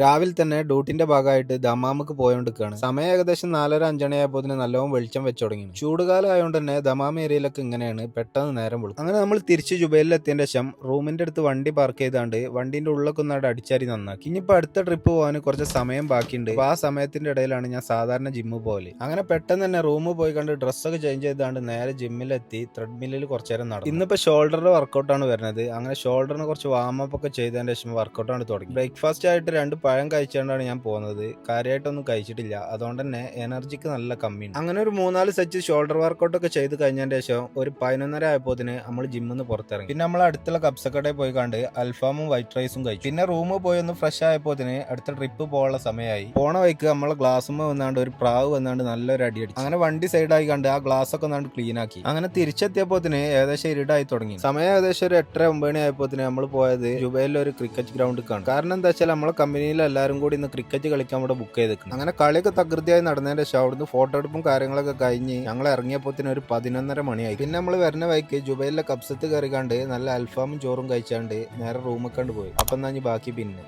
രാവിലെ തന്നെ ഡ്യൂട്ടിന്റെ ഭാഗമായിട്ട് ദമാമക്ക് പോയോണ്ടിരിക്കുകയാണ്. സമയം ഏകദേശം 4:30-5 മണിയായപ്പോൾ നല്ലോണം വെളിച്ചം വെച്ച് തുടങ്ങി. ചൂടുകാലം ആയതുകൊണ്ട് തന്നെ ദമാം ഏരിയയിലൊക്കെ ഇങ്ങനെയാണ്, പെട്ടെന്ന് നേരം വിളിക്കും. അങ്ങനെ നമ്മൾ തിരിച്ച് ജുബൈലിൽ എത്തിയതിന്റെ ശേഷം റൂമിന്റെ അടുത്ത് വണ്ടി പാർക്ക് ചെയ്താണ്ട് വണ്ടിന്റെ ഉള്ളിലൊക്കെ ഒന്നാട് അടിച്ചാരി നന്നാക്കി. ഇനിയിപ്പോ അടുത്ത ട്രിപ്പ് പോകാൻ കുറച്ച് സമയം ബാക്കിയുണ്ട്. അപ്പൊ ആ സമയത്തിന്റെ ഇടയിലാണ് ഞാൻ സാധാരണ ജിമ്മിൽ പോകല്. അങ്ങനെ പെട്ടെന്ന് തന്നെ റൂമിൽ പോയി കണ്ട് ഡ്രസ്സൊക്കെ ചേഞ്ച് ചെയ്താണ്ട് നേരെ ജിമ്മിലെത്തി ത്രെഡ്മില്ലിൽ കുറച്ചു നേരം നടന്നു. ഇന്നിപ്പോ ഷോൾഡറിന്റെ വർക്കൗട്ടാണ് വരുന്നത്. അങ്ങനെ ഷോൾഡറിന് കുറച്ച് വാമപ്പ് ഒക്കെ ചെയ്തതിന്റെ ശേഷം വർക്കൗട്ടാണ് തുടങ്ങി. ബ്രേക്ക്ഫാസ്റ്റ് ആയിട്ട് 2 പഴം കഴിച്ചുകൊണ്ടാണ് ഞാൻ പോകുന്നത്. കാര്യമായിട്ടൊന്നും കഴിച്ചിട്ടില്ല, അതുകൊണ്ട് തന്നെ എനർജിക്ക് നല്ല കമ്മിയുണ്ട്. അങ്ങനെ ഒരു 3-4 സെറ്റ് ഷോൾഡർ വർക്കൗട്ട് ഒക്കെ ചെയ്ത് കഴിഞ്ഞതിന്റെ ശേഷം ഒരു 11:30 ആയപ്പോൾ നമ്മൾ ജിമ്മിൽ നിന്ന് പുറത്തിറങ്ങി. പിന്നെ നമ്മൾ അടുത്തുള്ള കബ്സക്കടയിൽ പോയി കണ്ട് അൽഫാമും വൈറ്റ് റൈസും കഴിച്ചു. പിന്നെ റൂമിൽ പോയി ഒന്ന് ഫ്രഷ് ആയപ്പോൾ അടുത്ത ട്രിപ്പ് പോകാനുള്ള സമയമായി. പോണ വഴിക്ക് നമ്മളെ ഗ്ലാസ്സുമ്മ വന്നാണ്ട് ഒരു പ്രാവ് വന്നാണ്ട് നല്ലൊരു അടി അടിച്ചു. അങ്ങനെ വണ്ടി സൈഡായി കണ്ട് ആ ഗ്ലാസ് ഒക്കെ ഒന്നാണ്ട് ക്ലീൻ ആക്കി. അങ്ങനെ തിരിച്ചെത്തിയപ്പോൾ ഏകദേശം ഇരുടായി തുടങ്ങി. സമയം ഏകദേശം ഒരു 8-9 മണി ആയപ്പോൾ നമ്മൾ പോയത് ജുബൈലിലെ ഒരു ക്രിക്കറ്റ് ഗ്രൗണ്ടിൽ കാണും. കാരണം എന്താ വെച്ചാൽ നമ്മളെ കമ്പനിയിൽ എല്ലാവരും കൂടി ഇന്ന് ക്രിക്കറ്റ് കളിക്കാൻ ഇവിടെ ബുക്ക് ചെയ്തിട്ടുണ്ട്. അങ്ങനെ കളിയൊക്കെ തകൃതിയായി നടന്നതിന്റെ ശേഷം അവിടുന്ന് ഫോട്ടോ എടുപ്പും കാര്യങ്ങളൊക്കെ കഴിഞ്ഞ് ഞങ്ങൾ ഇറങ്ങിയപ്പോൾ ഒരു 11:30 മണിയായി. പിന്നെ നമ്മൾ വരുന്ന വഴിക്ക് ജുബൈലിലെ കബ്സത്ത് കയറി കണ്ട് നല്ല അൽഫാമും ചോറും കഴിച്ചാണ്ട് നേരെ റൂമിൽ കണ്ട് പോയി. അപ്പം എന്നാ ബാക്കി പിന്നെ